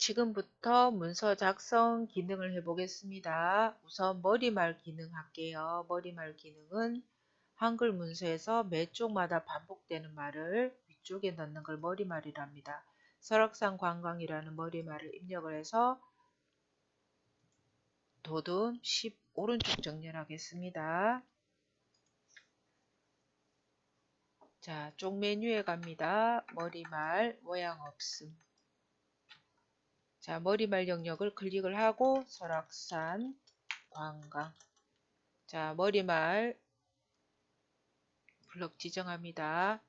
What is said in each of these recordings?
지금부터 문서 작성 기능을 해보겠습니다. 우선 머리말 기능 할게요. 머리말 기능은 한글 문서에서 매 쪽마다 반복되는 말을 위쪽에 넣는 걸 머리말이랍니다. 설악산 관광이라는 머리말을 입력을 해서 도둠 10 오른쪽 정렬하겠습니다. 자, 쪽 메뉴에 갑니다. 머리말 모양 없음. 자, 머리말 영역을 클릭을 하고 설악산 관광. 자, 머리말 블럭 지정합니다.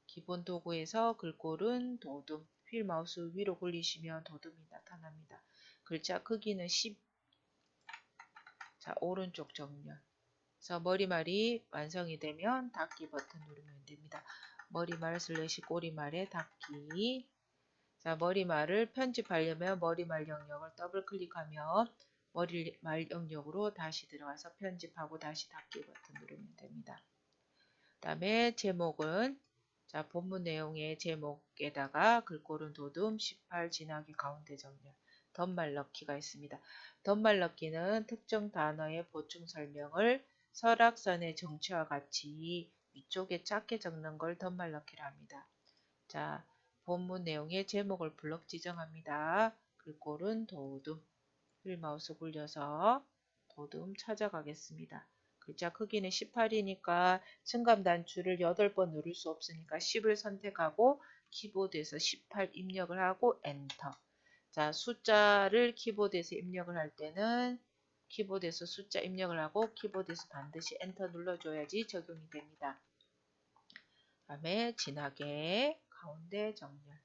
기본 도구에서 글꼴은 도둠. 휠 마우스 위로 굴리시면 도둠이 나타납니다. 글자 크기는 10. 자, 오른쪽 정렬. 그래서 머리말이 완성이 되면 닫기 버튼 누르면 됩니다. 머리말 슬래시 꼬리말에 닫기. 자, 머리말을 편집하려면 머리말 영역을 더블 클릭하면 머리말 영역으로 다시 들어가서 편집하고 다시 닫기 버튼 누르면 됩니다. 그 다음에 제목은 자, 본문 내용의 제목에다가 글꼴은 도둠 18 지나기 가운데 정렬 덧말 넣기가 있습니다. 덧말 넣기는 특정 단어의 보충 설명을 설악산의 정치와 같이 위쪽에 작게 적는 걸 덧말 넣기라 합니다. 자, 본문 내용의 제목을 블럭 지정합니다. 글꼴은 도둠. 휠 마우스 굴려서 도둠 찾아가겠습니다. 글자 크기는 18이니까 층간 단추를 8번 누를 수 없으니까 10을 선택하고 키보드에서 18 입력을 하고 엔터. 자, 숫자를 키보드에서 입력을 할 때는 키보드에서 숫자 입력을 하고 키보드에서 반드시 엔터 눌러줘야지 적용이 됩니다. 그 다음에 진하게 가운데 정렬.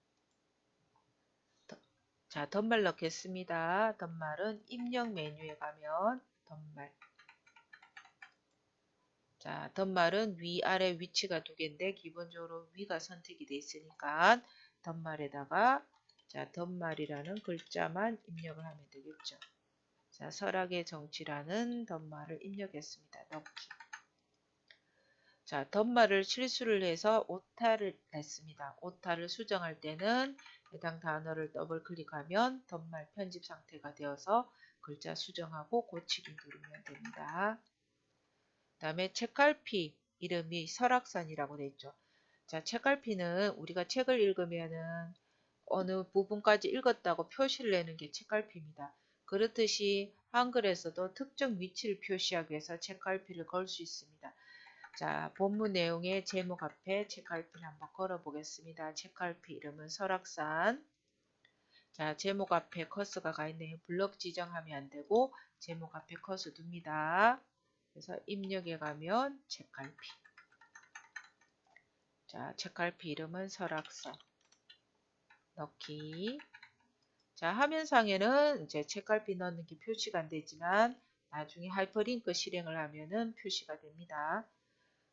자, 덧말 넣겠습니다. 덧말은 입력 메뉴에 가면 덧말. 자, 덧말은 위아래 위치가 두 개인데 기본적으로 위가 선택이 되어 있으니까 덧말에다가 자, 덧말이라는 글자만 입력을 하면 되겠죠. 자, 설악의 정치라는 덧말을 입력했습니다. 넣기. 자, 덧말을 실수를 해서 오타를 냈습니다. 오타를 수정할 때는 해당 단어를 더블 클릭하면 덧말 편집 상태가 되어서 글자 수정하고 고치기 누르면 됩니다. 그 다음에 책갈피 이름이 설악산이라고 되어 있죠. 자, 책갈피는 우리가 책을 읽으면은 어느 부분까지 읽었다고 표시를 내는 게 책갈피입니다. 그렇듯이 한글에서도 특정 위치를 표시하기 위해서 책갈피를 걸 수 있습니다. 자, 본문 내용의 제목 앞에 책갈피를 한번 걸어 보겠습니다. 책갈피 이름은 설악산. 자, 제목 앞에 커서가 가 있네요. 블럭 지정하면 안 되고 제목 앞에 커서 둡니다. 그래서 입력에 가면 책갈피. 자, 책갈피 이름은 설악산. 넣기. 자, 화면상에는 이제 책갈피 넣는 게 표시가 안 되지만 나중에 하이퍼링크 실행을 하면은 표시가 됩니다.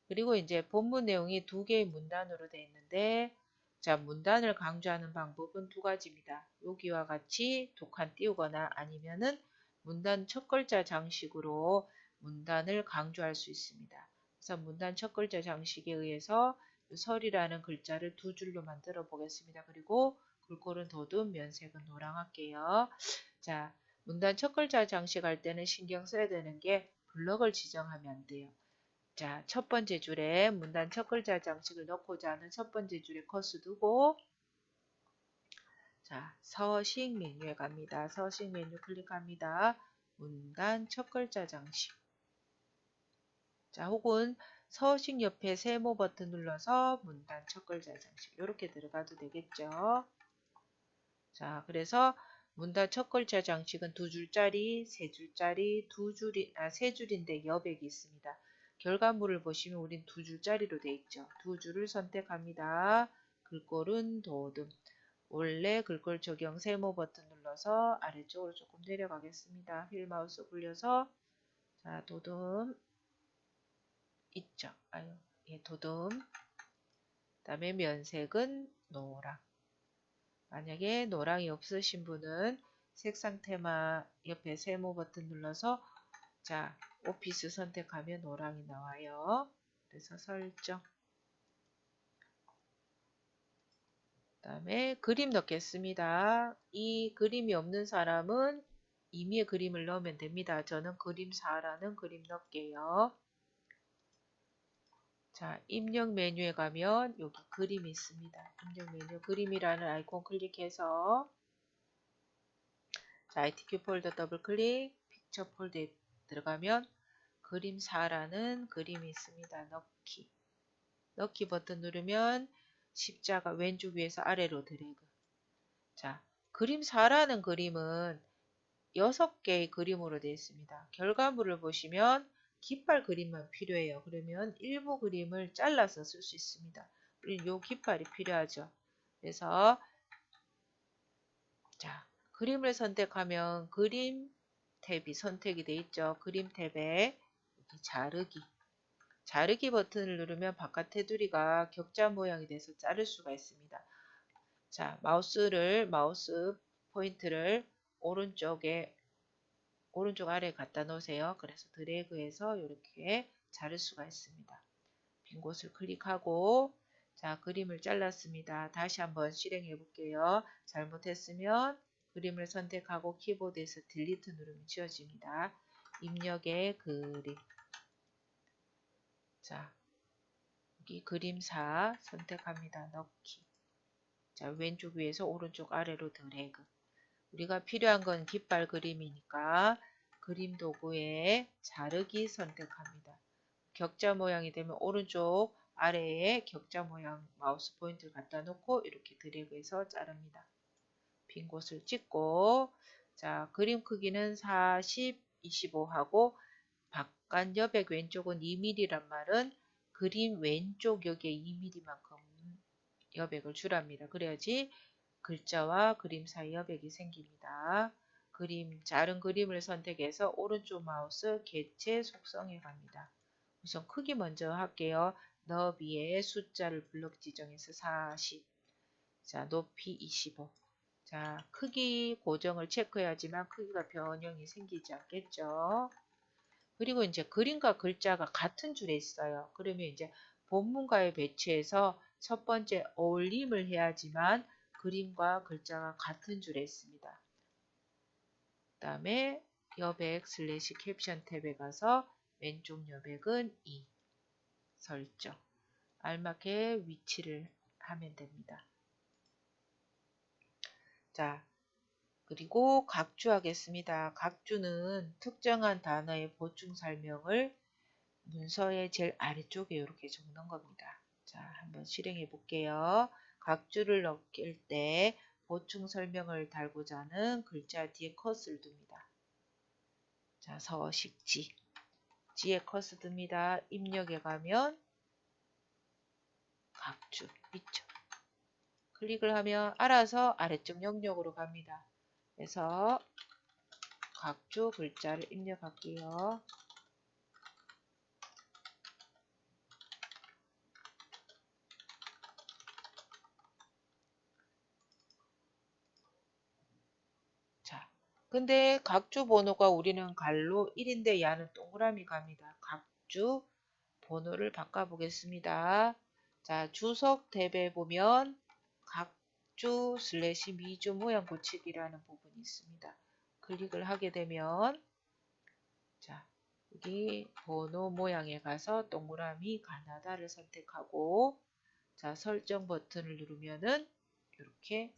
그리고 이제 본문 내용이 두 개의 문단으로 되어 있는데 자, 문단을 강조하는 방법은 두 가지입니다. 여기와 같이 두 칸 띄우거나 아니면은 문단 첫 글자 장식으로 문단을 강조할 수 있습니다. 그래서 문단 첫 글자 장식에 의해서 설이라는 글자를 두 줄로 만들어 보겠습니다. 그리고 글꼴은 도둠, 면색은 노랑 할게요. 자, 문단 첫 글자 장식할 때는 신경 써야 되는 게 블럭을 지정하면 안 돼요. 자, 첫 번째 줄에 문단 첫 글자 장식을 넣고자 하는 첫 번째 줄에 커서 두고 자, 서식 메뉴에 갑니다. 서식 메뉴 클릭합니다. 문단 첫 글자 장식. 자, 혹은 서식 옆에 세모 버튼 눌러서 문단 첫 글자 장식 이렇게 들어가도 되겠죠. 자, 그래서 문단 첫 글자 장식은 두 줄짜리, 세 줄짜리, 세 줄인데 여백이 있습니다. 결과물을 보시면 우린 두 줄짜리로 돼 있죠. 두 줄을 선택합니다. 글꼴은 도둠. 원래 글꼴 적용 세모 버튼 눌러서 아래쪽으로 조금 내려가겠습니다. 휠 마우스 굴려서 자, 도둠 있죠. 아유, 예, 도둠. 그다음에 면색은 노랑. 만약에 노랑이 없으신 분은 색상 테마 옆에 세모 버튼 눌러서 자, 오피스 선택하면 노랑이 나와요. 그래서 설정. 다음에 그림 넣겠습니다. 이 그림이 없는 사람은 임의의 그림을 넣으면 됩니다. 저는 그림 4라는 그림 넣을게요. 자, 입력 메뉴에 가면 여기 그림이 있습니다. 입력 메뉴 그림이라는 아이콘 클릭해서 자, ITQ 폴더 더블 클릭, 픽처 폴더에 들어가면 그림 4라는 그림이 있습니다. 넣기. 넣기 버튼 누르면 십자가 왼쪽 위에서 아래로 드래그. 자, 그림 4라는 그림은 6개의 그림으로 되어 있습니다. 결과물을 보시면 깃발 그림만 필요해요. 그러면 일부 그림을 잘라서 쓸 수 있습니다. 우리 요 깃발이 필요하죠. 그래서 자, 그림을 선택하면 그림 탭이 선택이 되어 있죠. 그림 탭에 자르기. 자르기 버튼을 누르면 바깥 테두리가 격자 모양이 돼서 자를 수가 있습니다. 자, 마우스 포인트를 오른쪽 아래에 갖다 놓으세요. 그래서 드래그해서 이렇게 자를 수가 있습니다. 빈 곳을 클릭하고 자, 그림을 잘랐습니다. 다시 한번 실행해 볼게요. 잘못했으면 그림을 선택하고 키보드에서 딜리트 누르면 지워집니다. 입력의 그림. 자, 여기 그림 4 선택합니다. 넣기. 자, 왼쪽 위에서 오른쪽 아래로 드래그. 우리가 필요한 건 깃발 그림이니까 그림 도구에 자르기 선택합니다. 격자 모양이 되면 오른쪽 아래에 격자 모양 마우스 포인트를 갖다 놓고 이렇게 드래그해서 자릅니다. 빈 곳을 찍고 자, 그림 크기는 40, 25하고 바깥 여백 왼쪽은 2mm란 말은 그림 왼쪽 여기에 2mm만큼 여백을 주랍니다. 그래야지 글자와 그림 사이 여백이 생깁니다. 자른 그림을 선택해서 오른쪽 마우스 개체 속성에 갑니다. 우선 크기 먼저 할게요. 너비에 숫자를 블럭 지정해서 40. 자, 높이 25. 자, 크기 고정을 체크해야지만 크기가 변형이 생기지 않겠죠. 그리고 이제 그림과 글자가 같은 줄에 있어요. 그러면 이제 본문과에 배치해서 첫 번째 어울림을 해야지만 그림과 글자가 같은 줄에 있습니다. 그 다음에 여백 슬래시 캡션 탭에 가서 왼쪽 여백은 2 설정 알맞게 위치를 하면 됩니다. 자, 그리고 각주 하겠습니다. 각주는 특정한 단어의 보충 설명을 문서의 제일 아래쪽에 이렇게 적는 겁니다. 자, 한번 실행해 볼게요. 각주를 넣을 때 보충 설명을 달고자 하는 글자 뒤에 컷을 둡니다. 자, 서식지. 지에 컷을 둡니다. 입력에 가면 각주 있죠. 클릭을 하면 알아서 아래쪽 영역으로 갑니다. 그래서 각주 글자를 입력할게요. 자, 근데 각주 번호가 우리는 갈로 1인데 야는 동그라미 갑니다. 각주 번호를 바꿔보겠습니다. 자, 주석 탭에 보면 각주 슬래시 미주 모양 고치기라는 부분이 있습니다. 클릭을 하게 되면 자, 여기 번호 모양에 가서 동그라미 가나다를 선택하고 자, 설정 버튼을 누르면은 이렇게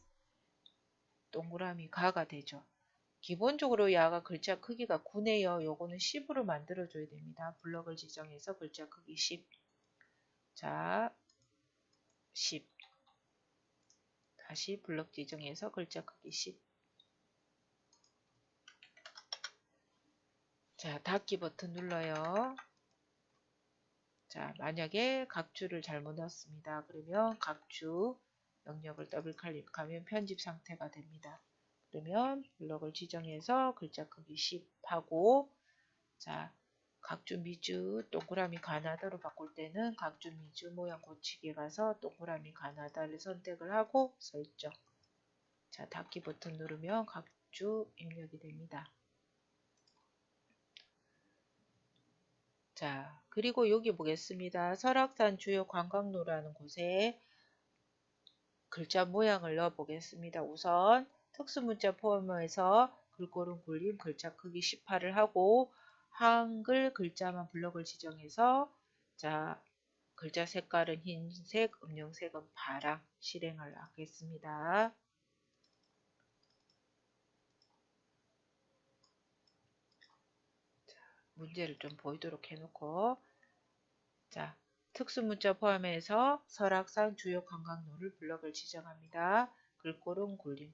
동그라미 가가 되죠. 기본적으로 야가 글자 크기가 9네요. 요거는 10으로 만들어줘야 됩니다. 블럭을 지정해서 글자 크기 10. 자, 10. 다시 블럭 지정해서 글자 크기 10. 자, 닫기 버튼 눌러요. 자, 만약에 각주를 잘못 넣었습니다. 그러면 각주 영역을 더블 클릭하면 편집 상태가 됩니다. 그러면 블럭을 지정해서 글자 크기 10 하고 자, 각주 미주 동그라미 가나다로 바꿀 때는 각주 미주 모양 고치기에 가서 동그라미 가나다를 선택을 하고 설정. 자, 닫기 버튼 누르면 각주 입력이 됩니다. 자, 그리고 여기 보겠습니다. 설악산 주요 관광로라는 곳에 글자 모양을 넣어 보겠습니다. 우선 특수문자 포함해서 글꼴은 굴림 글자 크기 18을 하고 한글 글자만 블럭을 지정해서 자 글자 색깔은 흰색, 음영색은 파랑 실행을 하겠습니다. 문제를 좀 보이도록 해놓고 자 특수문자 포함해서 설악산 주요 관광로를 블럭을 지정합니다. 글꼴은 굴림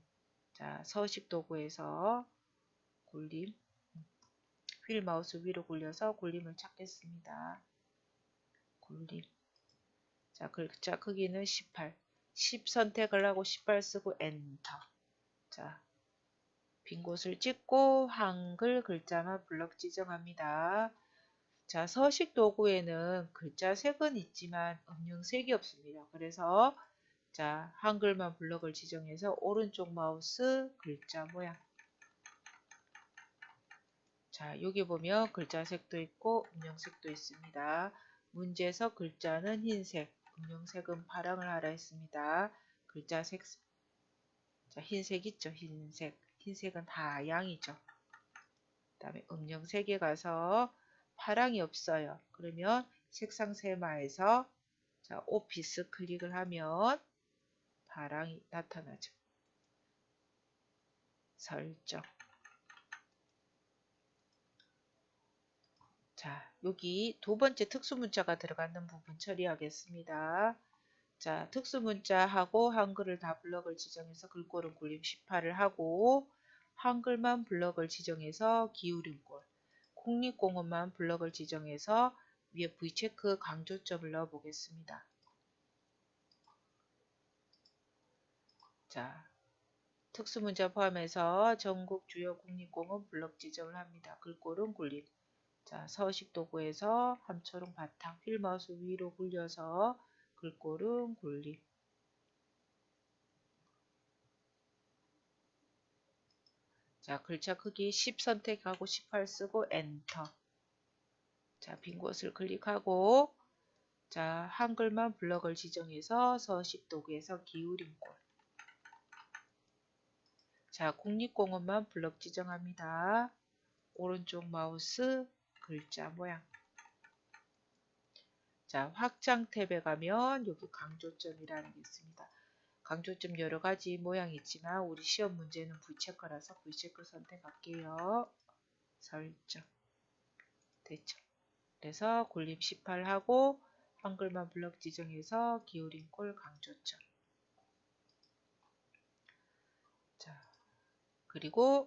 자 서식도구에서 굴림 휠 마우스 위로 굴려서 굴림을 찾겠습니다. 굴림 자 글자 크기는 18 10 선택을 하고 18 쓰고 엔터 자 빈 곳을 찍고 한글 글자만 블럭 지정합니다. 자 서식 도구에는 글자 색은 있지만 음영색이 없습니다. 그래서 자 한글만 블럭을 지정해서 오른쪽 마우스 글자 모양 자 여기 보면 글자 색도 있고 음영색도 있습니다. 문제에서 글자는 흰색 음영색은 파랑을 하라 했습니다. 글자 색 자, 흰색 있죠 흰색은 다 양이죠. 그 다음에 음영색에 가서 파랑이 없어요. 그러면 색상 세마에서 자, 오피스 클릭을 하면 파랑이 나타나죠. 설정 자 여기 두 번째 특수문자가 들어가는 부분 처리하겠습니다. 자 특수문자하고 한글을 다 블럭을 지정해서 글꼴은 굴림 18을 하고 한글만 블럭을 지정해서 기울임꼴 국립공원만 블럭을 지정해서 위에 V체크 강조점을 넣어 보겠습니다. 자 특수문자 포함해서 전국 주요 국립공원 블럭 지정을 합니다. 글꼴은 굴림 자 서식도구에서 함초롱 바탕 휠 마우스 위로 굴려서 글꼴은 굴림 자 글자 크기 10 선택하고 18 쓰고 엔터 자 빈 곳을 클릭하고 자 한글만 블럭을 지정해서 서식도구에서 기울임꼴 자 국립공원만 블럭 지정합니다. 오른쪽 마우스 글자 모양 자 확장 탭에 가면 여기 강조점이라는 게 있습니다. 강조점 여러가지 모양이 있지만 우리 시험 문제는 V체크라서 V체크 선택할게요. 설정 됐죠. 그래서 굴림 18 하고 한글만 블럭 지정해서 기울임꼴 강조점 자 그리고